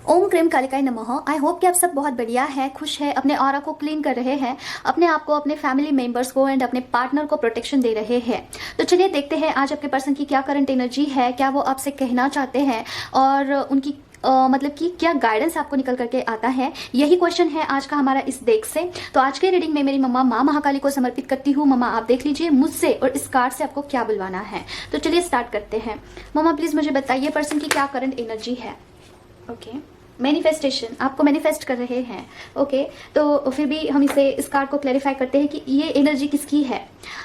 ओम cream कालिकाय नमः। I hope कि आप सब बहुत बढ़िया है, खुश है, अपने ऑरा को क्लीन कर रहे हैं, अपने आप को, अपने फैमिली मेंबर्स को एंड अपने पार्टनर को प्रोटेक्शन दे रहे हैं। तो चलिए देखते हैं आज आपके पर्सन की क्या करंट एनर्जी है, क्या वो आपसे कहना चाहते हैं और उनकी मतलब कि क्या गाइडेंस आपको निकल करके आता है। यही क्वेश्चन है आज का हमारा इस देख से। तो आज के रीडिंग में मेरी मम्मा माँ महाकाली को समर्पित करती हूँ। मम्मा आप देख लीजिए मुझसे और इस कार्ड से आपको क्या बुलवाना है। तो चलिए स्टार्ट करते हैं। मम्मा प्लीज मुझे बताइए पर्सन की क्या करंट एनर्जी है। ओके, मैनिफेस्टेशन आपको मैनिफेस्ट कर रहे हैं। ओके, तो फिर भी हम इसे इस कार्ड को क्लैरिफाई करते हैं कि ये एनर्जी किसकी है,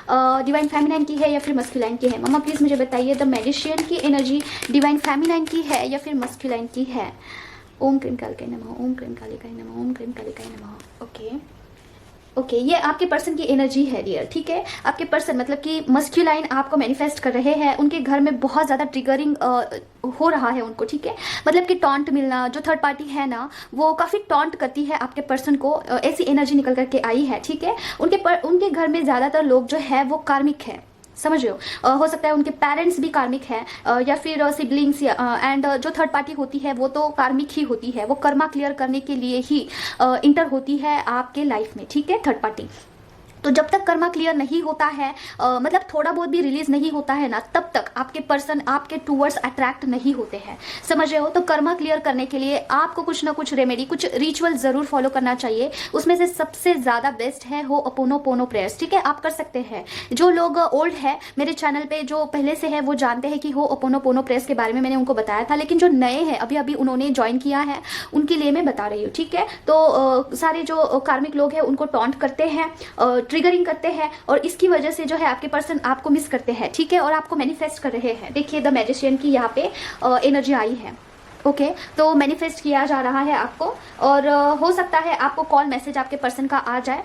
डिवाइन फेमिनाइन की है या फिर मस्कुलाइन की है। मम्मा प्लीज मुझे बताइए द मैजिशियन की एनर्जी डिवाइन फेमिनाइन की है या फिर मस्कुलाइन की है। ओम क्रीम कालिकाय नमः, ओम क्रीम कालिकाय नमः, ओम क्रीम कालिकाय नमः। ओके, ये आपके पर्सन की एनर्जी है डियर। ठीक है, आपके पर्सन मतलब कि मस्क्यूलाइन आपको मैनिफेस्ट कर रहे हैं। उनके घर में बहुत ज़्यादा ट्रिगरिंग हो रहा है उनको। ठीक है, मतलब कि टॉन्ट मिलना, जो थर्ड पार्टी है ना वो काफ़ी टॉन्ट करती है आपके पर्सन को, ऐसी एनर्जी निकल करके आई है। ठीक है, उनके घर में ज़्यादातर लोग जो है वो कार्मिक है, समझ रहे हो सकता है उनके पेरेंट्स भी कार्मिक है या फिर सिबलिंग्स एंड जो थर्ड पार्टी होती है वो तो कार्मिक ही होती है। वो कर्मा क्लियर करने के लिए ही इंटर होती है आपके लाइफ में। ठीक है, थर्ड पार्टी। तो जब तक कर्मा क्लियर नहीं होता है मतलब थोड़ा बहुत भी रिलीज नहीं होता है ना, तब तक आपके पर्सन आपके टूवर्ड्स अट्रैक्ट नहीं होते हैं, समझ रहे हो। तो कर्मा क्लियर करने के लिए आपको कुछ ना कुछ रेमेडी, कुछ रिचुअल जरूर फॉलो करना चाहिए। उसमें से सबसे ज्यादा बेस्ट है होओपोनोपोनो प्रेयर्स। ठीक है, आप कर सकते हैं। जो लोग ओल्ड है मेरे चैनल पे, जो पहले से है, वो जानते हैं कि होओपोनोपोनो प्रेयर्स के बारे में मैंने उनको बताया था। लेकिन जो नए हैं, अभी अभी उन्होंने ज्वाइन किया है, उनके लिए मैं बता रही हूँ। ठीक है, तो सारे जो कार्मिक लोग हैं उनको टॉन्ट करते हैं, ट्रिगरिंग करते हैं और इसकी वजह से जो है आपके पर्सन आपको मिस करते हैं। ठीक है, और आपको मैनिफेस्ट कर रहे हैं। देखिए द मैजिशियन की यहाँ पे एनर्जी आई है। ओके, तो मैनिफेस्ट किया जा रहा है आपको और हो सकता है आपको कॉल मैसेज आपके पर्सन का आ जाए।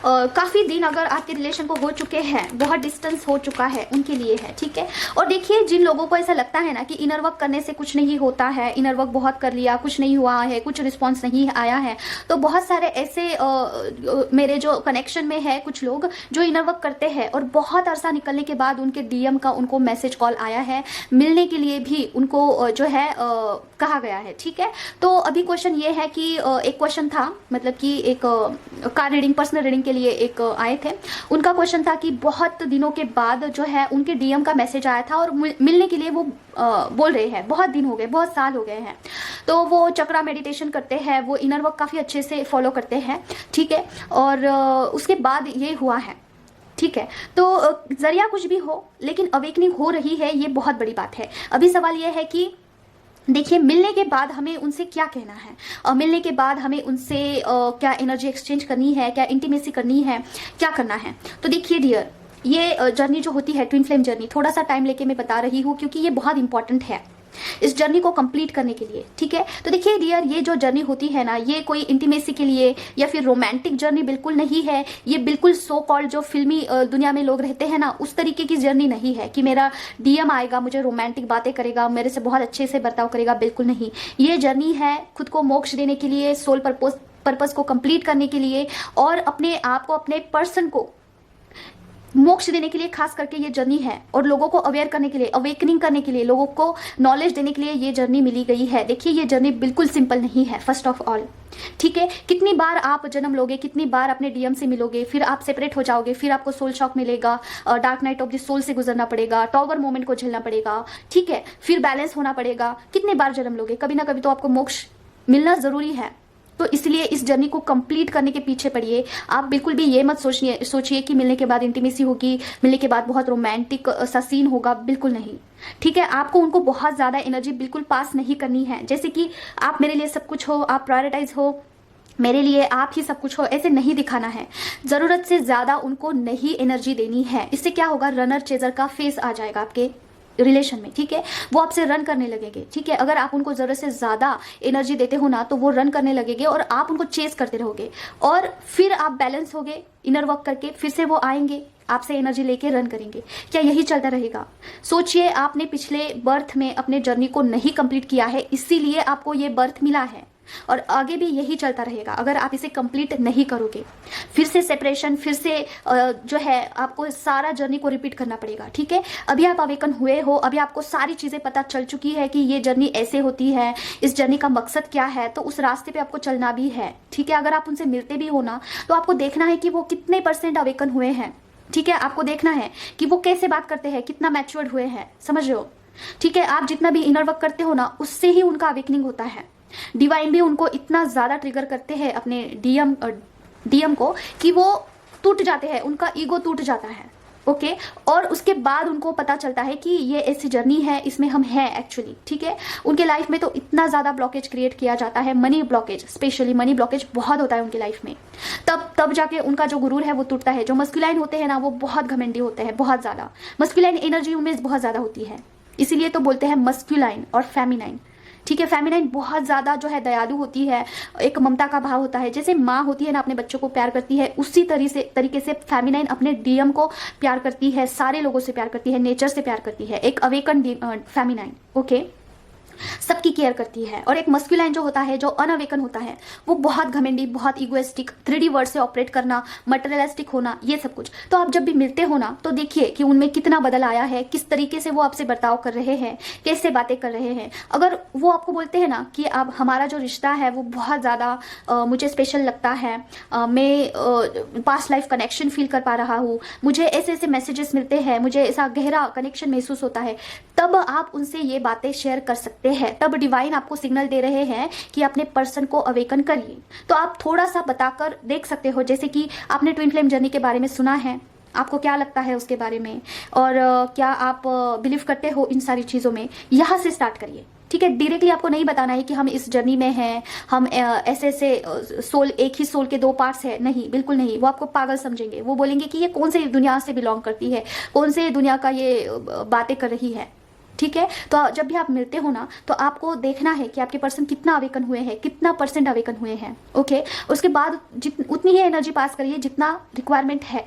काफ़ी दिन अगर आपके रिलेशन को हो चुके हैं, बहुत डिस्टेंस हो चुका है, उनके लिए है। ठीक है, और देखिए जिन लोगों को ऐसा लगता है ना कि इनर वर्क करने से कुछ नहीं होता है, इनर वर्क बहुत कर लिया, कुछ नहीं हुआ है, कुछ रिस्पॉन्स नहीं आया है, तो बहुत सारे ऐसे मेरे जो कनेक्शन में है कुछ लोग जो इनर वर्क करते हैं और बहुत अरसा निकलने के बाद उनके डीएम का उनको मैसेज कॉल आया है, मिलने के लिए भी उनको जो है कहा गया है। ठीक है, तो अभी क्वेश्चन ये है कि एक क्वेश्चन था, मतलब कि एक कार रीडिंग, पर्सनल रीडिंग के लिए एक आए थे। उनका क्वेश्चन था कि बहुत दिनों के बाद जो है उनके डीएम का मैसेज आया था और मिलने के लिए वो बोल रहे हैं। बहुत दिन हो गए, बहुत साल हो गए हैं। तो वो चक्रा मेडिटेशन करते हैं, वो इनर वर्क काफ़ी अच्छे से फॉलो करते हैं। ठीक है, और उसके बाद ये हुआ है। ठीक है, तो जरिया कुछ भी हो लेकिन अवेकनिंग हो रही है, ये बहुत बड़ी बात है। अभी सवाल ये है कि देखिए मिलने के बाद हमें उनसे क्या कहना है, मिलने के बाद हमें उनसे क्या एनर्जी एक्सचेंज करनी है, क्या इंटीमेसी करनी है, क्या करना है। तो देखिए डियर, ये जर्नी जो होती है ट्विन फ्लेम जर्नी, थोड़ा सा टाइम लेके मैं बता रही हूँ क्योंकि ये बहुत इंपॉर्टेंट है इस जर्नी को कंप्लीट करने के लिए। ठीक है, तो देखिए डियर, ये जो जर्नी होती है ना, ये कोई इंटीमेसी के लिए या फिर रोमांटिक जर्नी बिल्कुल नहीं है। ये बिल्कुल सो कॉल्ड जो फिल्मी दुनिया में लोग रहते हैं ना, उस तरीके की जर्नी नहीं है कि मेरा डीएम आएगा, मुझे रोमांटिक बातें करेगा, मेरे से बहुत अच्छे से बर्ताव करेगा, बिल्कुल नहीं। ये जर्नी है खुद को मोक्ष देने के लिए, सोल पर्पस को कंप्लीट करने के लिए और अपने आप को, अपने पर्सन को मोक्ष देने के लिए खास करके ये जर्नी है। और लोगों को अवेयर करने के लिए, अवेकनिंग करने के लिए, लोगों को नॉलेज देने के लिए ये जर्नी मिली गई है। देखिए ये जर्नी बिल्कुल सिंपल नहीं है फर्स्ट ऑफ ऑल। ठीक है, कितनी बार आप जन्म लोगे, कितनी बार अपने डीएम से मिलोगे, फिर आप सेपरेट हो जाओगे, फिर आपको सोल शॉक मिलेगा, dark night of the soul से गुजरना पड़ेगा, टॉवर मोमेंट को झेलना पड़ेगा। ठीक है, फिर बैलेंस होना पड़ेगा। कितने बार जन्म लोगे, कभी ना कभी तो आपको मोक्ष मिलना जरूरी है। तो इसलिए इस जर्नी को कंप्लीट करने के पीछे पड़िए। आप बिल्कुल भी ये मत सोचिए कि मिलने के बाद इंटीमेसी होगी, मिलने के बाद बहुत रोमांटिक सा सीन होगा, बिल्कुल नहीं। ठीक है, आपको उनको बहुत ज़्यादा एनर्जी बिल्कुल पास नहीं करनी है, जैसे कि आप मेरे लिए सब कुछ हो, आप प्रायोरिटाइज हो, मेरे लिए आप ही सब कुछ हो, ऐसे नहीं दिखाना है। ज़रूरत से ज़्यादा उनको नहीं एनर्जी देनी है। इससे क्या होगा, रनर चेजर का फेस आ जाएगा आपके रिलेशन में। ठीक है, वो आपसे रन करने लगेंगे। ठीक है, अगर आप उनको जरूरत से ज्यादा एनर्जी देते हो ना, तो वो रन करने लगेंगे और आप उनको चेस करते रहोगे और फिर आप बैलेंस होगे इनर वर्क करके, फिर से वो आएंगे आपसे एनर्जी लेके रन करेंगे। क्या यही चलता रहेगा? सोचिए, आपने पिछले बर्थ में अपने जर्नी को नहीं कंप्लीट किया है, इसीलिए आपको ये बर्थ मिला है। और आगे भी यही चलता रहेगा अगर आप इसे कंप्लीट नहीं करोगे। फिर से सेपरेशन, फिर से जो है आपको सारा जर्नी को रिपीट करना पड़ेगा। ठीक है, अभी आप अवेकन हुए हो, अभी आपको सारी चीज़ें पता चल चुकी है कि ये जर्नी ऐसे होती है, इस जर्नी का मकसद क्या है, तो उस रास्ते पे आपको चलना भी है। ठीक है, अगर आप उनसे मिलते भी हो ना तो आपको देखना है कि वो कितने % अवेकन हुए हैं। ठीक है, आपको देखना है कि वो कैसे बात करते हैं, कितना मैच्योर्ड हुए हैं, समझ रहे हो। ठीक है, आप जितना भी इनर वर्क करते हो ना उससे ही उनका अवेकनिंग होता है। डिवाइन भी उनको इतना ज्यादा ट्रिगर करते हैं अपने डीएम को कि वो टूट जाते हैं, उनका ईगो टूट जाता है। ओके, और उसके बाद उनको पता चलता है कि ये ऐसी जर्नी है, इसमें हम हैं एक्चुअली। ठीक है, उनके लाइफ में तो इतना ज्यादा ब्लॉकेज क्रिएट किया जाता है, money blockage, specially money blockage बहुत होता है उनकी लाइफ में। तब जाके उनका जो गुरूर है वो टूटता है। जो मस्कुलाइन होते हैं ना वो बहुत घमंडी होते हैं, बहुत ज्यादा मस्कुलाइन एनर्जी उनमें बहुत ज्यादा होती है, इसीलिए तो बोलते हैं मस्कुलाइन और फेमिनाइन। ठीक है, फेमिनाइन बहुत ज्यादा जो है दयालु होती है, एक ममता का भाव होता है। जैसे माँ होती है ना अपने बच्चों को प्यार करती है, उसी तरीके से फेमिनाइन अपने डीएम को प्यार करती है, सारे लोगों से प्यार करती है, नेचर से प्यार करती है। एक अवेकन फेमिनाइन ओके सबकी केयर करती है। और एक मस्कुलाइन जो होता है, जो अनअवेकन होता है, वो बहुत घमंडी, बहुत इगोइस्टिक, 3D वर्ड से ऑपरेट करना, मटेरियलिस्टिक होना, ये सब कुछ। तो आप जब भी मिलते हो ना तो देखिए कि उनमें कितना बदल आया है, किस तरीके से वो आपसे बर्ताव कर रहे हैं, कैसे बातें कर रहे हैं। अगर वो आपको बोलते हैं ना कि अब हमारा जो रिश्ता है वो बहुत ज़्यादा मुझे स्पेशल लगता है, मैं पास्ट लाइफ कनेक्शन फील कर पा रहा हूँ, मुझे ऐसे ऐसे मैसेजेस मिलते हैं, मुझे ऐसा गहरा कनेक्शन महसूस होता है, तब आप उनसे ये बातें शेयर कर सकते हैं। तब डिवाइन आपको सिग्नल दे रहे हैं कि अपने पर्सन को अवेकन करिए। तो आप थोड़ा सा बताकर देख सकते हो, जैसे कि आपने ट्विन फ्लेम जर्नी के बारे में सुना है, आपको क्या लगता है उसके बारे में, और क्या आप बिलीव करते हो इन सारी चीज़ों में, यहाँ से स्टार्ट करिए। ठीक है, डायरेक्टली आपको नहीं बताना है कि हम इस जर्नी में हैं, हम ऐसे ऐसे सोल, एक ही सोल के 2 पार्ट्स है, नहीं, बिल्कुल नहीं। वो आपको पागल समझेंगे, वो बोलेंगे कि ये कौन से दुनिया से बिलोंग करती है, कौन से दुनिया का ये बातें कर रही है। ठीक है, तो जब भी आप मिलते हो ना तो आपको देखना है कि आपके पर्सन कितना अवेकन हुए हैं, कितना % अवेकन हुए हैं। ओके, उसके बाद उतनी ही एनर्जी पास करिए जितना रिक्वायरमेंट है।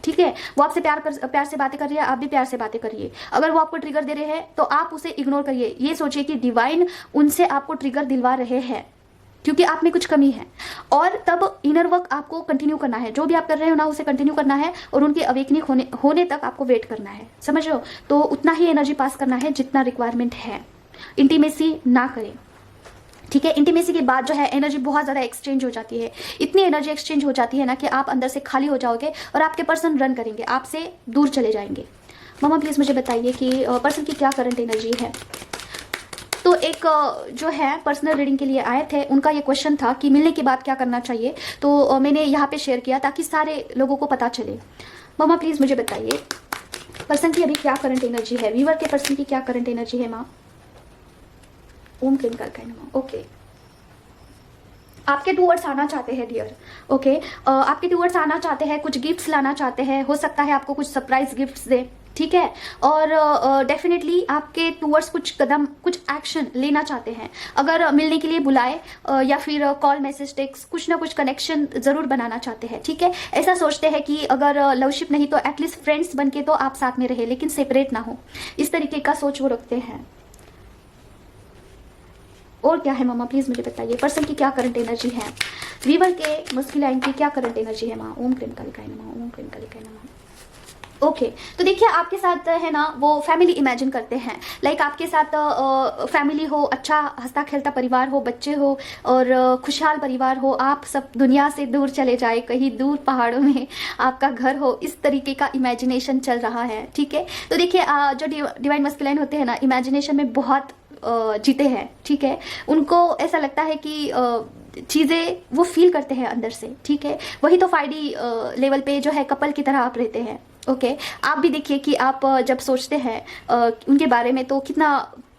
ठीक है, वो आपसे प्यार से बातें कर रही है, आप भी प्यार से बातें करिए। अगर वो आपको ट्रिगर दे रहे हैं तो आप उसे इग्नोर करिए। ये सोचिए कि डिवाइन उनसे आपको ट्रिगर दिलवा रहे हैं क्योंकि आप में कुछ कमी है, और तब इनर वर्क आपको कंटिन्यू करना है। जो भी आप कर रहे हो ना उसे कंटिन्यू करना है, और उनकी अवेकनिंग होने तक आपको वेट करना है, समझ रहे हो। तो उतना ही एनर्जी पास करना है जितना रिक्वायरमेंट है। इंटीमेसी ना करें। ठीक है, इंटीमेसी के बाद जो है एनर्जी बहुत ज़्यादा एक्सचेंज हो जाती है, इतनी एनर्जी एक्सचेंज हो जाती है ना कि आप अंदर से खाली हो जाओगे और आपके पर्सन रन करेंगे, आपसे दूर चले जाएंगे। मम्मा प्लीज़ मुझे बताइए कि पर्सन की क्या करंट एनर्जी है। तो एक जो है पर्सनल रीडिंग के लिए आए थे, उनका ये क्वेश्चन था कि मिलने के बाद क्या करना चाहिए, तो मैंने यहाँ पे शेयर किया ताकि सारे लोगों को पता चले। मम्मा प्लीज़ मुझे बताइए पर्सन की अभी क्या करंट एनर्जी है, व्यूअर के पर्सन की क्या करंट एनर्जी है। माँ ओम क्लीन करके माँ। ओके, आपके टूवर्ड्स आना चाहते हैं डियर। ओके, आपके टूवर्ड्स आना चाहते हैं, कुछ गिफ्ट्स लाना चाहते हैं, हो सकता है आपको कुछ सरप्राइज गिफ्ट्स दे। ठीक है, और डेफिनेटली आपके टूवर्ड्स कुछ कदम, कुछ एक्शन लेना चाहते हैं। अगर मिलने के लिए बुलाए या फिर कॉल, मैसेज, टेक्स्ट, कुछ ना कुछ कनेक्शन जरूर बनाना चाहते हैं। ठीक है, ऐसा सोचते हैं कि अगर लवशिप नहीं तो एटलीस्ट फ्रेंड्स बनके तो आप साथ में रहे, लेकिन सेपरेट ना हो, इस तरीके का सोच वो रखते हैं। और क्या है मम्मा प्लीज मुझे बताइए पर्सन की क्या करंट एनर्जी है, वीवर के मस्कुलाइन की क्या करंट एनर्जी है। माँ ओम क्लीन कालिकाय नमः, ओम क्लीन कालिकाय नमः। ओके, तो देखिए आपके साथ है ना वो फैमिली इमेजिन करते हैं, लाइक आपके साथ फैमिली हो, अच्छा हंसता खेलता परिवार हो, बच्चे हो और खुशहाल परिवार हो, आप सब दुनिया से दूर चले जाए, कहीं दूर पहाड़ों में आपका घर हो, इस तरीके का इमेजिनेशन चल रहा है। ठीक है, तो देखिए जो डिवाइन मस्कुलाइन होते हैं ना इमेजिनेशन में बहुत जीते हैं। ठीक है, उनको ऐसा लगता है कि चीज़ें वो फील करते हैं अंदर से। ठीक है, वही तो 5D लेवल पे जो है कपल की तरह आप रहते हैं। ओके, आप भी देखिए कि आप जब सोचते हैं उनके बारे में तो कितना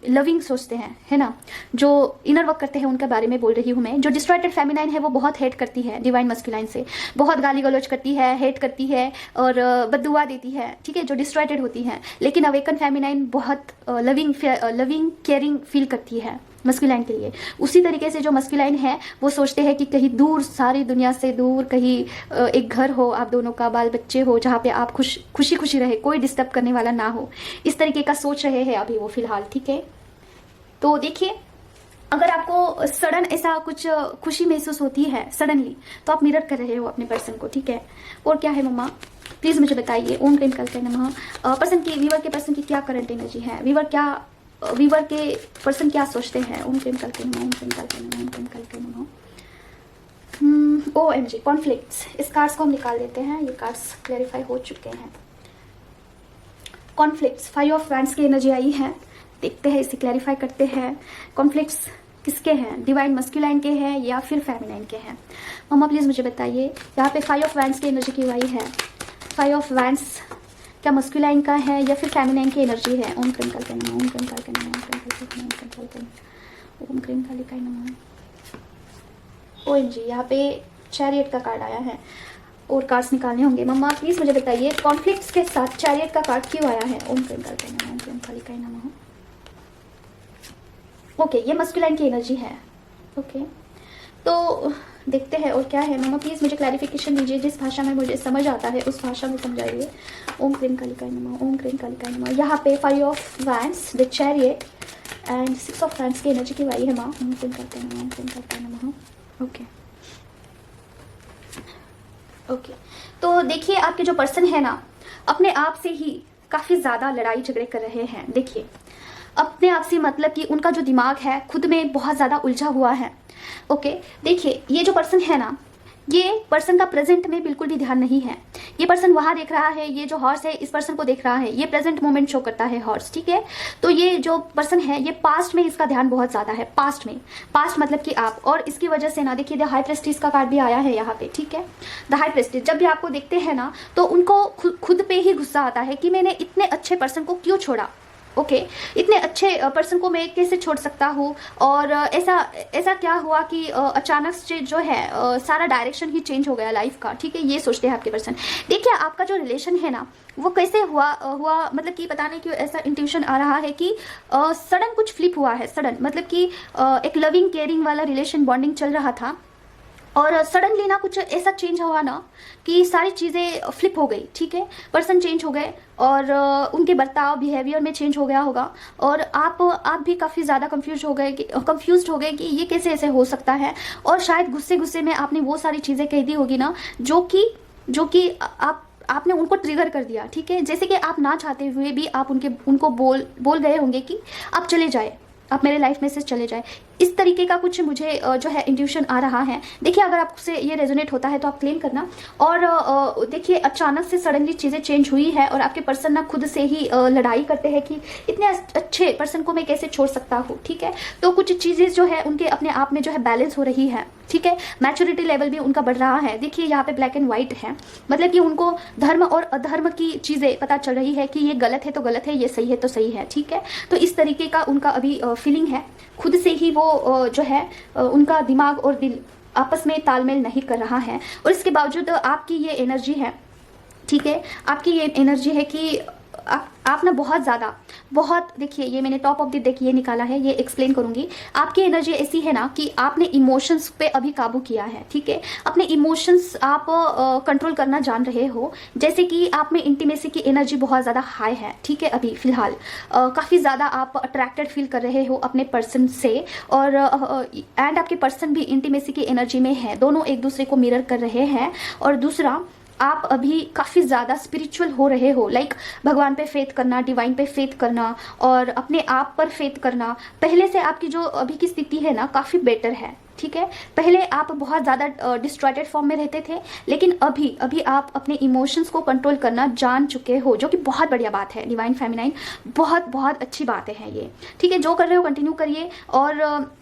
लविंग सोचते हैं, है ना। जो इनर वर्क करते हैं उनके बारे में बोल रही हूँ मैं। जो डिस्ट्रॉयटेड फेमिनाइन है वो बहुत हेट करती है डिवाइन मस्कुलाइन से, बहुत गाली गलौज करती है, हेट करती है और बद्दुआ देती है। ठीक है, जो डिस्ट्रॉयटेड होती है, लेकिन अवेकन फेमिनाइन बहुत लविंग केयरिंग फील करती है मस्कुलाइन के लिए। उसी तरीके से जो मस्कुलाइन है वो सोचते हैं कि कहीं दूर, सारी दुनिया से दूर, कहीं एक घर हो, आप दोनों का बाल बच्चे हो, जहाँ पे आप खुशी खुशी रहे, कोई डिस्टर्ब करने वाला ना हो, इस तरीके का सोच रहे हैं अभी वो फिलहाल। ठीक है, तो देखिए अगर आपको सडन ऐसा कुछ खुशी महसूस होती है सडनली, तो आप मिरर कर रहे हो अपने पर्सन को, ठीक है। और क्या है मम्मा, प्लीज मुझे बताइए। ओम क्रीम कल नमः। पर्सन की, वीवर के पर्सन की क्या करंट एनर्जी है, वीवर के पर्सन क्या सोचते हैं। ओम क्रीम कल नमः, ओम क्रीम कल नमः, ओम क्रीम कल नमः। OMG, conflicts. इस कार्ड्स को हम निकाल देते हैं, ये कार्ड्स क्लैरिफाई हो चुके हैं। कॉन्फ्लिक्ट्स, 5 ऑफ वैंड्स की एनर्जी आई है, देखते हैं इसे क्लैरिफाई करते हैं। कॉन्फ्लिक्ट्स किसके हैं, डिवाइन मस्कुलाइन के हैं या फिर फेमिनाइन के हैं। मम्मा प्लीज मुझे बताइए, यहाँ पे 5 ऑफ वैंड्स की एनर्जी क्यों आई है। 5 ऑफ वैंड्स क्या मस्कुलाइन का है या फिर फेमिनाइन की एनर्जी है। ओम क्रीम कल नमः, ओम क्रीम कल नमः, ओम क्रीम कल नमः, ओम क्रीम कल नमः। OMG, यहाँ पे चैरियट का कार्ड आया है और कार्ड्स निकालने होंगे। मम्मा प्लीज मुझे बताइए, कॉन्फ्लिक्ट्स के साथ चैरियट का कार्ड क्यों आया है। ओम क्रीम कल नमः, ओम क्रीम कल नमः। ओके, ये मस्कुलाइन की एनर्जी है। ओके, तो देखते हैं और क्या है। मम्मा प्लीज मुझे क्लैरिफिकेशन दीजिए, जिस भाषा में मुझे समझ आता है उस भाषा में समझाइए। ओम क्रीम कालिकाय नमः, ओम क्रीम कालिकाय नमः। यहाँ पे 5 of wands, the chariot and 6 of wands की एनर्जी क्यों आई है माँ। ओम क्रीम कालिकाय नमः, ओम क्रीम कालिकाय नमः। ओके ओके, तो देखिए आपके जो पर्सन है ना, अपने आप से ही काफी ज्यादा लड़ाई झगड़े कर रहे हैं। देखिए अपने आप से मतलब कि उनका जो दिमाग है खुद में बहुत ज्यादा उलझा हुआ है। ओके, देखिए ये जो पर्सन है ना, ये पर्सन का प्रेजेंट में बिल्कुल भी ध्यान नहीं है। ये पर्सन वहां देख रहा है, ये जो हॉर्स है इस पर्सन को देख रहा है, ये प्रेजेंट मोमेंट शो करता है हॉर्स, ठीक है। तो ये जो पर्सन है ये पास्ट में इसका ध्यान बहुत ज्यादा है, पास्ट में, पास्ट मतलब कि आप, और इसकी वजह से ना देखिए द हाई प्रेस्टिज का कार्ड भी आया है यहाँ पे, ठीक है। द हाई प्रेस्टिज जब भी आपको देखते हैं ना तो उनको खुद पे ही गुस्सा आता है कि मैंने इतने अच्छे पर्सन को क्यों छोड़ा। ओके, इतने अच्छे पर्सन को मैं कैसे छोड़ सकता हूँ, और ऐसा क्या हुआ कि अचानक से जो है सारा डायरेक्शन ही चेंज हो गया लाइफ का, ठीक है। ये सोचते हैं आपके पर्सन। देखिए आपका जो रिलेशन है ना वो कैसे हुआ मतलब कि पता नहीं क्यों ऐसा इंट्यूशन आ रहा है कि सडन कुछ फ्लिप हुआ है। सडन मतलब कि एक लविंग केयरिंग वाला रिलेशन बॉन्डिंग चल रहा था और सडनली ना कुछ ऐसा चेंज हुआ ना कि सारी चीज़ें फ्लिप हो गई, ठीक है। पर्सन चेंज हो गए और उनके बर्ताव बिहेवियर में चेंज हो गया होगा, और आप भी काफ़ी ज़्यादा कंफ्यूज हो गए कि ये कैसे ऐसे हो सकता है। और शायद गुस्से में आपने वो सारी चीज़ें कह दी होगी ना जो कि आपने उनको ट्रिगर कर दिया, ठीक है। जैसे कि आप ना चाहते हुए भी आप उनको बोल गए होंगे कि आप चले जाए, आप मेरे लाइफ में से चले जाए। इस तरीके का कुछ मुझे जो है इंट्यूशन आ रहा है। देखिए अगर आपसे ये रेजोनेट होता है तो आप क्लेम करना। और देखिए अचानक से सडनली चीज़ें चेंज हुई है और आपके पर्सन ना खुद से ही लड़ाई करते हैं कि इतने अच्छे पर्सन को मैं कैसे छोड़ सकता हूँ, ठीक है। तो कुछ चीज़ें जो है उनके अपने आप में जो है बैलेंस हो रही है, ठीक है। मैच्योरिटी लेवल भी उनका बढ़ रहा है। देखिए यहाँ पे ब्लैक एंड व्हाइट है, मतलब कि उनको धर्म और अधर्म की चीज़ें पता चल रही है कि ये गलत है तो गलत है, ये सही है तो सही है, ठीक है। तो इस तरीके का उनका अभी फीलिंग है। खुद से ही वो जो है उनका दिमाग और दिल आपस में तालमेल नहीं कर रहा है। और इसके बावजूद आपकी ये एनर्जी है, ठीक है, आपकी ये एनर्जी है कि आप ना बहुत देखिए ये मैंने टॉप ऑफ द डेक ये निकाला है, ये एक्सप्लेन करूंगी। आपकी एनर्जी ऐसी है ना कि आपने इमोशंस पे अभी काबू किया है, ठीक है। अपने इमोशंस आप कंट्रोल करना जान रहे हो। जैसे कि आप में इंटीमेसी की एनर्जी बहुत ज़्यादा हाई है, ठीक है। अभी फिलहाल काफ़ी ज़्यादा आप अट्रैक्टेड फील कर रहे हो अपने पर्सन से, और एंड आपके पर्सन भी इंटीमेसी की एनर्जी में है। दोनों एक दूसरे को मिरर कर रहे हैं। और दूसरा, आप अभी काफ़ी ज़्यादा स्पिरिचुअल हो रहे हो, लाइक भगवान पे फेथ करना, डिवाइन पे फेथ करना और अपने आप पर फेथ करना। पहले से आपकी जो अभी की स्थिति है ना काफ़ी बेटर है, ठीक है। पहले आप बहुत ज़्यादा डिस्ट्रैक्टेड फॉर्म में रहते थे, लेकिन अभी आप अपने इमोशंस को कंट्रोल करना जान चुके हो, जो कि बहुत बढ़िया बात है। डिवाइन फेमिनाइन बहुत अच्छी बातें हैं ये, ठीक है। जो कर रहे हो कंटिन्यू करिए और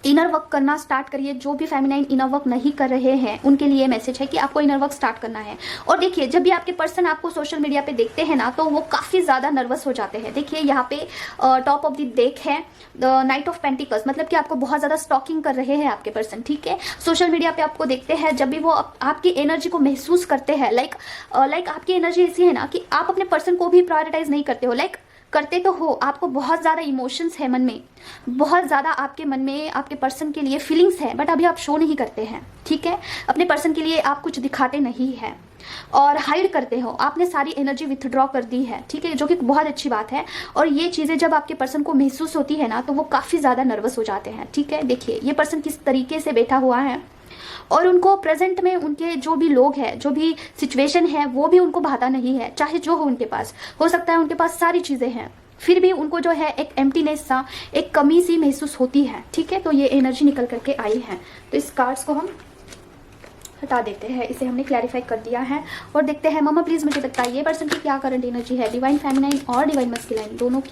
इनर वर्क करना स्टार्ट करिए। जो भी फेमिनाइन इनर वर्क नहीं कर रहे हैं उनके लिए मैसेज है कि आपको इनर वर्क स्टार्ट करना है। और देखिए जब भी आपके पर्सन आपको सोशल मीडिया पे देखते हैं ना तो वो काफ़ी ज़्यादा नर्वस हो जाते हैं। देखिए यहाँ पे टॉप ऑफ द डेक है द नाइट ऑफ पेंटिकल्स, मतलब कि आपको बहुत ज़्यादा स्टॉकिंग कर रहे हैं आपके पर्सन, ठीक है। सोशल मीडिया पे आपको देखते हैं, जब भी वो आपकी एनर्जी को महसूस करते हैं, लाइक आपकी एनर्जी ऐसी है ना कि आप अपने पर्सन को भी प्रायोरिटाइज नहीं करते हो। लाइक करते तो हो, आपको बहुत ज़्यादा इमोशंस है मन में, बहुत ज़्यादा आपके मन में आपके पर्सन के लिए फीलिंग्स है, बट अभी आप शो नहीं करते हैं, ठीक है। अपने पर्सन के लिए आप कुछ दिखाते नहीं है और हाइड करते हो, आपने सारी एनर्जी विथड्रॉ कर दी है, ठीक है, जो कि बहुत अच्छी बात है। और ये चीज़ें जब आपके पर्सन को महसूस होती है ना, तो वो काफ़ी ज़्यादा नर्वस हो जाते हैं, ठीक है। देखिए ये पर्सन किस तरीके से बैठा हुआ है, और उनको प्रेजेंट में उनके जो भी लोग हैं, जो भी सिचुएशन है, वो भी उनको भाता नहीं है, चाहे जो हो उनके पास। हो सकता है उनके पास सारी चीज़ें हैं, फिर भी उनको जो है एक एम्प्टीनेस सा, एक कमी सी महसूस होती है, ठीक है। तो ये एनर्जी निकल करके आई है, तो इस कार्ड्स को हम हटा देते हैं, इसे हमने क्लैरिफाई कर दिया है। और देखते हैं मम्मा प्लीज़ मुझे बताइए पर्सन की क्या करंट एनर्जी है, डिवाइन फेमिनाइन और डिवाइन मस्कुलाइन दोनों की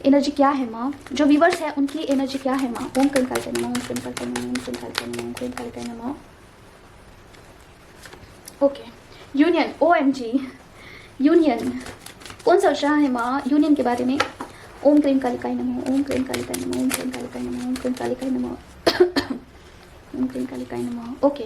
एनर्जी क्या है माँ, जो व्यूवर्स है उनकी एनर्जी क्या है माँ। ओम क्रीम कालिकाय नमः, ओम क्रीम कालिकाय नमः, ओम क्रीम कालिकाय नमः, ओम क्रीम कालिकाय नमः। ओके, यूनियन, OMG यूनियन, कौन सोच रहा है माँ यूनियन के बारे में। ओम क्रीम कालिकाय नमः, ओम क्रीम कालिकाय नमः, ओम क्रीम कालिकाय नमः, ओम क्रीम कालिकाय नमः, ओम क्रीम कालिकाय नमः। ओके,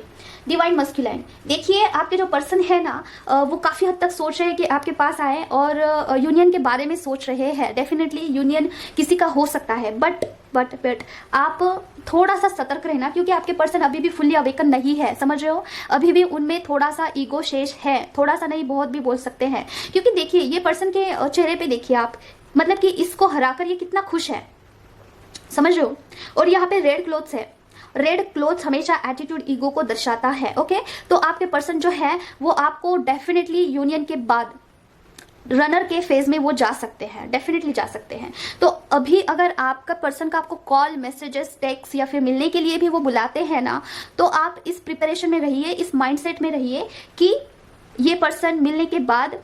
डिवाइन मस्कुलाइन, देखिए आपके जो पर्सन है ना, वो काफ़ी हद तक सोच रहे हैं कि आपके पास आए और यूनियन के बारे में सोच रहे हैं। डेफिनेटली यूनियन किसी का हो सकता है, बट आप थोड़ा सा सतर्क रहना, क्योंकि आपके पर्सन अभी भी फुल्ली अवेकन नहीं है, समझ रहे हो। अभी भी उनमें थोड़ा सा ईगो शेष है, थोड़ा सा नहीं बहुत भी बोल सकते हैं, क्योंकि देखिए ये पर्सन के चेहरे पे देखिए आप, मतलब कि इसको हराकर ये कितना खुश है, समझ रहे हो। और यहाँ पे रेड क्लोथ्स है, रेड क्लोथ हमेशा एटीट्यूड, ईगो को दर्शाता है, ओके। तो आपके पर्सन जो है वो आपको डेफिनेटली यूनियन के बाद रनर के फेज में वो जा सकते हैं, डेफिनेटली जा सकते हैं। तो अभी अगर आपका पर्सन का आपको कॉल, मैसेजेस, टेक्स्ट या फिर मिलने के लिए भी वो बुलाते हैं ना, तो आप इस प्रिपरेशन में रहिए, इस माइंडसेट में रहिए कि ये पर्सन मिलने के बाद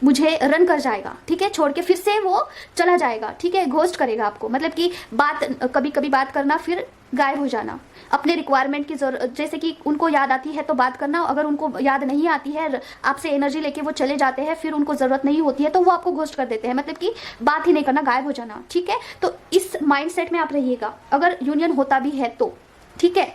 मुझे रन कर जाएगा, ठीक है, छोड़ के फिर से वो चला जाएगा, ठीक है, घोस्ट करेगा आपको, मतलब कि बात कभी कभी बात करना, फिर गायब हो जाना। अपने रिक्वायरमेंट की जरूरत, जैसे कि उनको याद आती है तो बात करना, अगर उनको याद नहीं आती है, आपसे एनर्जी लेके वो चले जाते हैं, फिर उनको जरूरत नहीं होती है तो वो आपको घोस्ट कर देते हैं, मतलब कि बात ही नहीं करना, गायब हो जाना, ठीक है। तो इस माइंडसेट में आप रहिएगा अगर यूनियन होता भी है तो, ठीक है।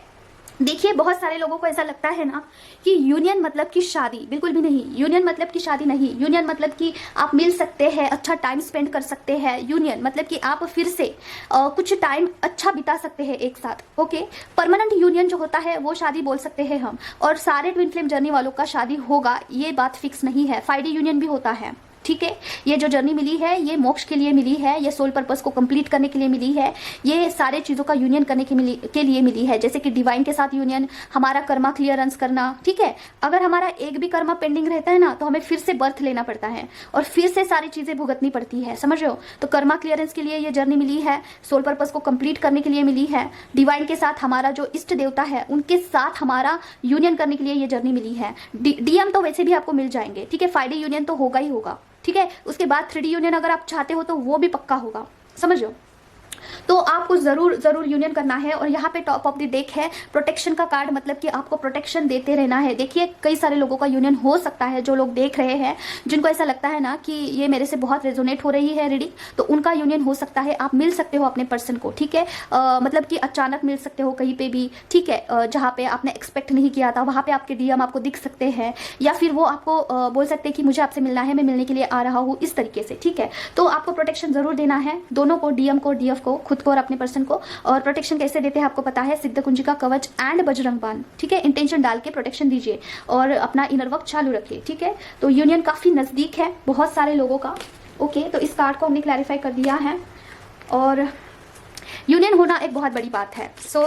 देखिए बहुत सारे लोगों को ऐसा लगता है ना कि यूनियन मतलब कि शादी, बिल्कुल भी नहीं। यूनियन मतलब कि शादी नहीं, यूनियन मतलब कि आप मिल सकते हैं, अच्छा टाइम स्पेंड कर सकते हैं। यूनियन मतलब कि आप फिर से कुछ टाइम अच्छा बिता सकते हैं एक साथ, ओके। परमानेंट यूनियन जो होता है वो शादी बोल सकते हैं हम, और सारे ट्विन फ्लेम जर्नी वालों का शादी होगा ये बात फिक्स नहीं है। 5D यूनियन भी होता है, ठीक है। ये जो जर्नी मिली है ये मोक्ष के लिए मिली है, ये सोल पर्पस को कंप्लीट करने के लिए मिली है, ये सारे चीज़ों का यूनियन करने के लिए मिली है। जैसे कि डिवाइन के साथ यूनियन, हमारा कर्मा क्लियरेंस करना, ठीक है। अगर हमारा एक भी कर्मा पेंडिंग रहता है ना, तो हमें फिर से बर्थ लेना पड़ता है और फिर से सारी चीज़ें भुगतनी पड़ती है, समझ रहे हो। तो कर्मा क्लियरेंस के लिए ये जर्नी मिली है, सोल पर्पस को कंप्लीट करने के लिए मिली है, डिवाइन के साथ हमारा जो इष्ट देवता है उनके साथ हमारा यूनियन करने के लिए ये जर्नी मिली है। DM तो वैसे भी आपको मिल जाएंगे, ठीक है। 5D यूनियन तो होगा ही होगा, ठीक है। उसके बाद 3D यूनियन अगर आप चाहते हो तो वो भी पक्का होगा, समझ लो। तो आपको जरूर यूनियन करना है। और यहाँ पे टॉप ऑफ द डेक है प्रोटेक्शन का कार्ड, मतलब कि आपको प्रोटेक्शन देते रहना है। देखिए कई सारे लोगों का यूनियन हो सकता है, जो लोग देख रहे हैं, जिनको ऐसा लगता है ना कि ये मेरे से बहुत रेजोनेट हो रही है रीडिंग, तो उनका यूनियन हो सकता है। आप मिल सकते हो अपने पर्सन को, ठीक है। मतलब कि अचानक मिल सकते हो कहीं पे भी, ठीक है। जहाँ पे आपने एक्सपेक्ट नहीं किया था वहाँ पे आपके DM आपको दिख सकते हैं, या फिर वो आपको बोल सकते हैं कि मुझे आपसे मिलना है, मैं मिलने के लिए आ रहा हूँ, इस तरीके से, ठीक है। तो आपको प्रोटेक्शन जरूर देना है, दोनों को, DM को, DF को, खुद को और अपने पर्सन को। और प्रोटेक्शन कैसे देते हैं आपको पता है, सिद्ध कुंजिका कवच एंड बजरंग बाण, ठीक है। इंटेंशन डाल के प्रोटेक्शन दीजिए और अपना इनर वर्क चालू रखिए, ठीक है। तो यूनियन काफी नजदीक है बहुत सारे लोगों का, ओके। तो इस कार्ड को हमने क्लैरिफाई कर दिया है और यूनियन होना एक बहुत बड़ी बात है। सो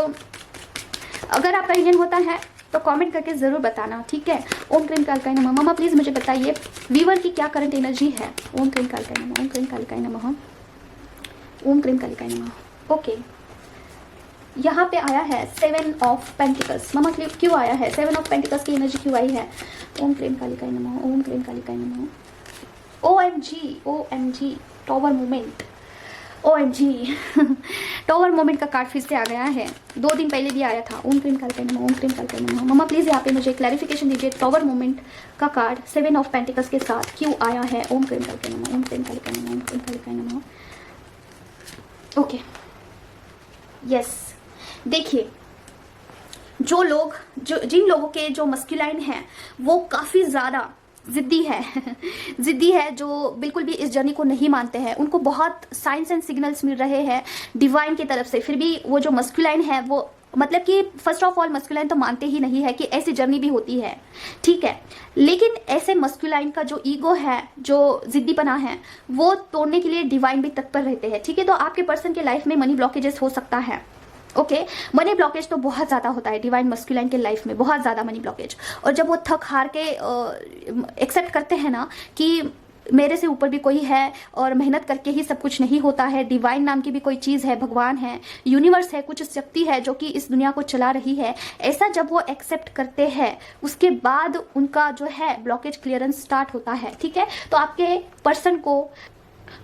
अगर आपका यूनियन होता है तो कमेंट करके जरूर बताना, ठीक है। ओम क्रीम कालिकाय नमः। मामा प्लीज मुझे बताइए वीवर की क्या करंट एनर्जी है। ओम क्रीम कालिकाय नमः, ओम क्रीम कालिकाय नमः, ओम क्रीम कालिकाय नमः। ओके, यहाँ पे आया है 7 ऑफ पेंटिकल्स। मामा क्यों आया है 7 ऑफ पेंटिकल्स की एनर्जी क्यों आई है। ओम क्रीम कालिकाय नमः, ओम क्रीम कालिकाय नमः। OMG tower moment, OMG tower moment का कार्ड फिर से आ गया है, 2 दिन पहले भी आया था। ओम क्रीम कालिकाय नमः, ओम क्रीम कालिकाय नमः। मामा प्लीज यहाँ पे मुझे क्लैरिफिकेशन दीजिए, टॉवर मोमेंट का कार्ड 7 ऑफ पेंटिकल्स के साथ क्यों आया है। ओम क्रीम कालिकाय नमः, ओम क्रीम कालिकाय नमः, ओम क्रीम कालिकाय नमः। Okay, yes. देखिए जिन लोगों के जो मस्कुलाइन हैं वो काफ़ी ज़्यादा जिद्दी है जिद्दी है, जो बिल्कुल भी इस जर्नी को नहीं मानते हैं। उनको बहुत साइंस एंड सिग्नल्स मिल रहे हैं डिवाइन की तरफ से, फिर भी वो जो मस्कुलाइन है वो मतलब कि फर्स्ट ऑफ ऑल मस्कुलाइन तो मानते ही नहीं है कि ऐसी जर्नी भी होती है, ठीक है। लेकिन ऐसे मस्कुलाइन का जो ईगो है, जो जिद्दीपना है, वो तोड़ने के लिए डिवाइन भी तत्पर रहते हैं, ठीक है। तो आपके पर्सन के लाइफ में मनी ब्लॉकेजेस हो सकता है, ओके। मनी ब्लॉकेज तो बहुत ज़्यादा होता है डिवाइन मस्कुलाइन के लाइफ में, बहुत ज़्यादा मनी ब्लॉकेज। और जब वो थक हार के एक्सेप्ट करते हैं ना कि मेरे से ऊपर भी कोई है और मेहनत करके ही सब कुछ नहीं होता है, डिवाइन नाम की भी कोई चीज़ है, भगवान है, यूनिवर्स है, कुछ शक्ति है जो कि इस दुनिया को चला रही है, ऐसा जब वो एक्सेप्ट करते हैं उसके बाद उनका जो है ब्लॉकेज क्लियरेंस स्टार्ट होता है, ठीक है। तो आपके पर्सन को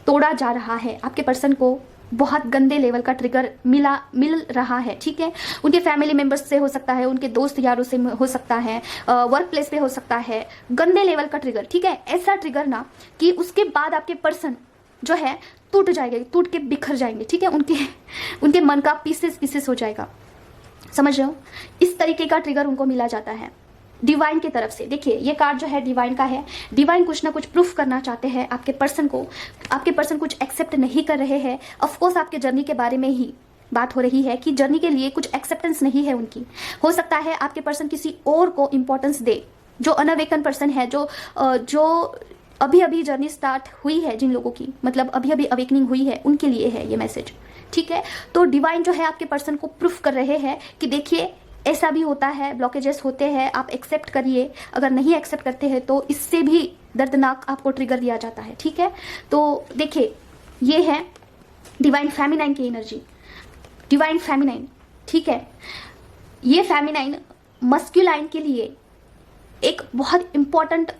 तोड़ा जा रहा है, आपके पर्सन को बहुत गंदे लेवल का ट्रिगर मिल रहा है, ठीक है। उनके फैमिली मेंबर्स से हो सकता है, उनके दोस्त यारों से हो सकता है, वर्क प्लेस पे हो सकता है, गंदे लेवल का ट्रिगर, ठीक है। ऐसा ट्रिगर ना कि उसके बाद आपके पर्सन जो है टूट जाएंगे, टूट के बिखर जाएंगे, ठीक है। उनके मन का पीसेस हो जाएगा, समझ रहे हो। इस तरीके का ट्रिगर उनको मिला जाता है डिवाइन की तरफ से। देखिए ये कार्ड जो है डिवाइन का है, डिवाइन कुछ ना कुछ प्रूफ करना चाहते हैं आपके पर्सन को, आपके पर्सन कुछ एक्सेप्ट नहीं कर रहे हैं। ऑफकोर्स आपके जर्नी के बारे में ही बात हो रही है कि जर्नी के लिए कुछ एक्सेप्टेंस नहीं है उनकी। हो सकता है आपके पर्सन किसी और को इंपॉर्टेंस दे, जो अनअवेकन पर्सन है, जो अभी अभी जर्नी स्टार्ट हुई है, जिन लोगों की मतलब अभी अभी अवेकनिंग हुई है, उनके लिए है ये मैसेज, ठीक है। तो डिवाइन जो है आपके पर्सन को प्रूफ कर रहे हैं कि देखिए ऐसा भी होता है, ब्लॉकेजेस होते हैं, आप एक्सेप्ट करिए। अगर नहीं एक्सेप्ट करते हैं तो इससे भी दर्दनाक आपको ट्रिगर दिया जाता है, ठीक है। तो देखिए ये है डिवाइन फेमिनाइन की एनर्जी, डिवाइन फेमिनाइन, ठीक है। ये फेमिनाइन मस्कुलाइन के लिए एक बहुत इंपॉर्टेंट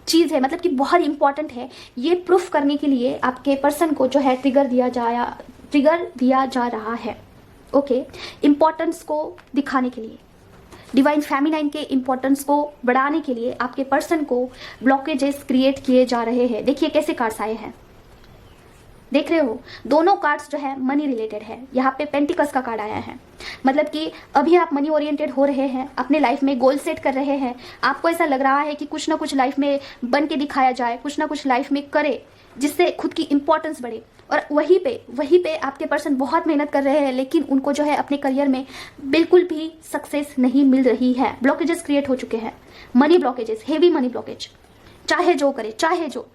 चीज़ है, मतलब कि बहुत इंपॉर्टेंट है। ये प्रूफ करने के लिए आपके पर्सन को जो है ट्रिगर दिया जा रहा है, ओके। इंपॉर्टेंस को दिखाने के लिए, डिवाइन फेमिनाइन के इंपॉर्टेंस को बढ़ाने के लिए आपके पर्सन को ब्लॉकेजेस क्रिएट किए जा रहे हैं। देखिए कैसे कार्ड्स आए हैं, देख रहे हो, दोनों कार्ड्स जो है मनी रिलेटेड है। यहाँ पे पेंटिकल्स का कार्ड आया है, मतलब कि अभी आप मनी ओरिएंटेड हो रहे हैं, अपने लाइफ में गोल सेट कर रहे हैं। आपको ऐसा लग रहा है कि कुछ ना कुछ लाइफ में बन के दिखाया जाए, कुछ ना कुछ लाइफ में करे जिससे खुद की इंपॉर्टेंस बढ़े। और वहीं पे आपके पर्सन बहुत मेहनत कर रहे हैं, लेकिन उनको जो है अपने करियर में बिल्कुल भी सक्सेस नहीं मिल रही है। ब्लॉकेजेस क्रिएट हो चुके हैं, money blockages, heavy money blockage. चाहे जो करे, चाहे जो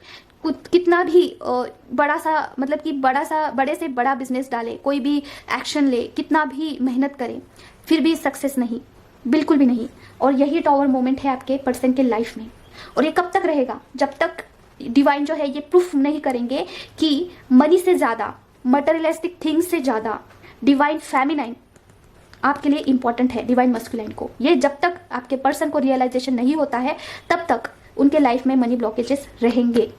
कितना भी बड़ा सा मतलब कि बड़े से बड़ा बिजनेस डाले, कोई भी एक्शन ले, कितना भी मेहनत करे, फिर भी सक्सेस नहीं, बिल्कुल भी नहीं। और यही टावर मोमेंट है आपके पर्सन के लाइफ में। और ये कब तक रहेगा? जब तक डिवाइन जो है ये प्रूफ नहीं करेंगे कि मनी से ज़्यादा, मटेरियलिस्टिक थिंग्स से ज़्यादा डिवाइन फेमिनाइन आपके लिए इंपॉर्टेंट है डिवाइन मस्कुलाइन को। ये जब तक आपके पर्सन को रियलाइजेशन नहीं होता है तब तक उनके लाइफ में मनी ब्लॉकेजेस रहेंगे,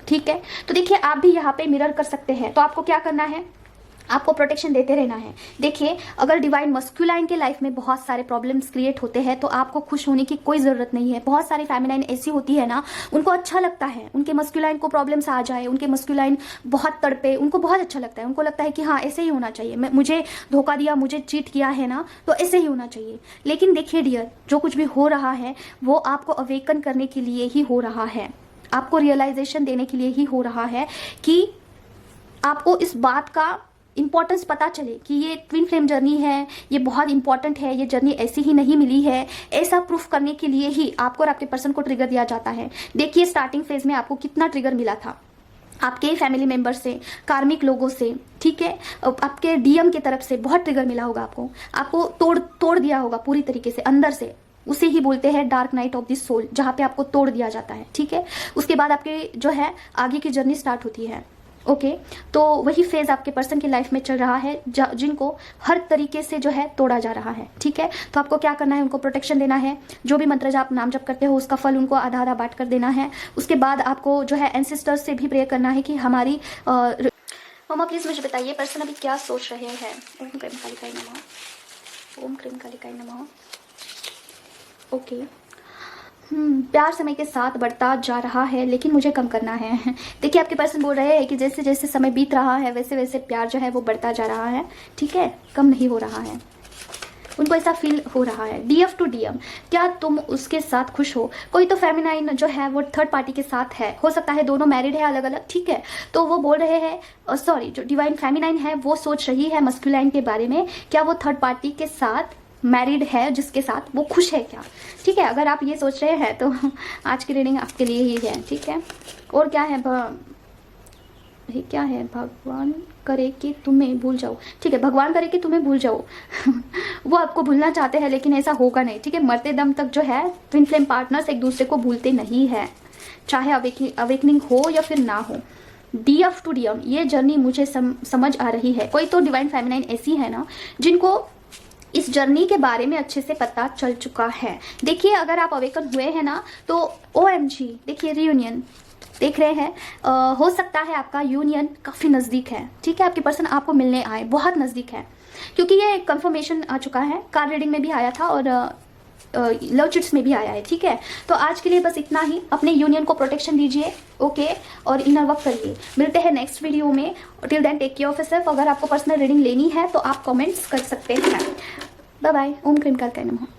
ठीक है। तो देखिए आप भी यहाँ पे मिरर कर सकते हैं। तो आपको क्या करना है, आपको प्रोटेक्शन देते रहना है। देखिए अगर डिवाइन मस्कुलाइन के लाइफ में बहुत सारे प्रॉब्लम्स क्रिएट होते हैं तो आपको खुश होने की कोई ज़रूरत नहीं है। बहुत सारी फेमिनाइन ऐसी होती है ना, उनको अच्छा लगता है उनके मस्कुलाइन को प्रॉब्लम्स आ जाए, उनके मस्कुलाइन बहुत तड़पे, उनको बहुत अच्छा लगता है। उनको लगता है कि हाँ ऐसे ही होना चाहिए, मुझे धोखा दिया, मुझे चीट किया है ना, तो ऐसे ही होना चाहिए। लेकिन देखिए डियर, जो कुछ भी हो रहा है वो आपको अवेकन करने के लिए ही हो रहा है, आपको रियलाइजेशन देने के लिए ही हो रहा है कि आपको इस बात का इंपॉर्टेंस पता चले कि ये ट्विन फ्लेम जर्नी है, ये बहुत इंपॉर्टेंट है, ये जर्नी ऐसी ही नहीं मिली है। ऐसा प्रूफ करने के लिए ही आपको और आपके पर्सन को ट्रिगर दिया जाता है। देखिए स्टार्टिंग फेज में आपको कितना ट्रिगर मिला था आपके फैमिली मेंबर से, कार्मिक लोगों से, ठीक है, आपके डीएम की तरफ से बहुत ट्रिगर मिला होगा आपको तोड़ दिया होगा पूरी तरीके से अंदर से। उसे ही बोलते हैं dark night of the soul, जहाँ पे आपको तोड़ दिया जाता है, ठीक है। उसके बाद आपके जो है आगे की जर्नी स्टार्ट होती है, ओके। तो वही फेज आपके पर्सन की लाइफ में चल रहा है जिनको हर तरीके से जो है तोड़ा जा रहा है, ठीक है। तो आपको क्या करना है, उनको प्रोटेक्शन देना है। जो भी मंत्र आप नाम जप करते हो उसका फल उनको आधा आधा बांट कर देना है। उसके बाद आपको जो है एंसेस्टर्स से भी प्रेयर करना है कि हमारी मम्मा प्लीज मुझे बताइए पर्सन अभी क्या सोच रहे हैं। ओम क्रीम कालिकाय नमः, ओम क्रीम कालिकाय नमः, ओके। प्यार समय के साथ बढ़ता जा रहा है लेकिन मुझे कम करना है। देखिए आपके पर्सन बोल रहे हैं कि जैसे जैसे समय बीत रहा है वैसे वैसे प्यार जो है वो बढ़ता जा रहा है, ठीक है, कम नहीं हो रहा है। उनको ऐसा फील हो रहा है। DF टू DM, क्या तुम उसके साथ खुश हो? कोई तो फेमिनाइन जो है वो थर्ड पार्टी के साथ है, हो सकता है दोनों मैरिड है अलग अलग, ठीक है। तो वो बोल रहे हैं, सॉरी, जो डिवाइन फेमिनाइन है वो सोच रही है मस्कुलाइन के बारे में, क्या वो थर्ड पार्टी के साथ मैरिड है जिसके साथ वो खुश है क्या? ठीक है, अगर आप ये सोच रहे हैं तो आज की रीडिंग आपके लिए ही है, ठीक है। और क्या है, ये क्या है, भगवान करे कि तुम्हें भूल जाओ, ठीक है, भगवान करे कि तुम्हें भूल जाओ वो आपको भूलना चाहते हैं लेकिन ऐसा होगा नहीं, ठीक है। मरते दम तक जो है ट्विन फ्लेम पार्टनर्स एक दूसरे को भूलते नहीं है, चाहे अवेकनिंग हो या फिर ना हो। DF टू DM, ये जर्नी मुझे समझ आ रही है। कोई तो डिवाइन फेमिनाइन ऐसी है ना जिनको इस जर्नी के बारे में अच्छे से पता चल चुका है। देखिए, अगर आप अवेकन हुए हैं ना तो OMG, देखिए रियूनियन देख रहे हैं, हो सकता है आपका यूनियन काफ़ी नज़दीक है, ठीक है। आपके पर्सन आपको मिलने आए, बहुत नज़दीक है, क्योंकि ये कंफर्मेशन आ चुका है, कार्ड रीडिंग में भी आया था और लव चिट्स में भी आया है, ठीक है। तो आज के लिए बस इतना ही, अपने यूनियन को प्रोटेक्शन दीजिए, ओके, और इनर वर्क करिए। मिलते हैं नेक्स्ट वीडियो में। Till then take care of yourself. अगर आपको पर्सनल रीडिंग लेनी है तो आप कमेंट्स कर सकते हैं। Bye bye. ओम क्रीम कार नमः।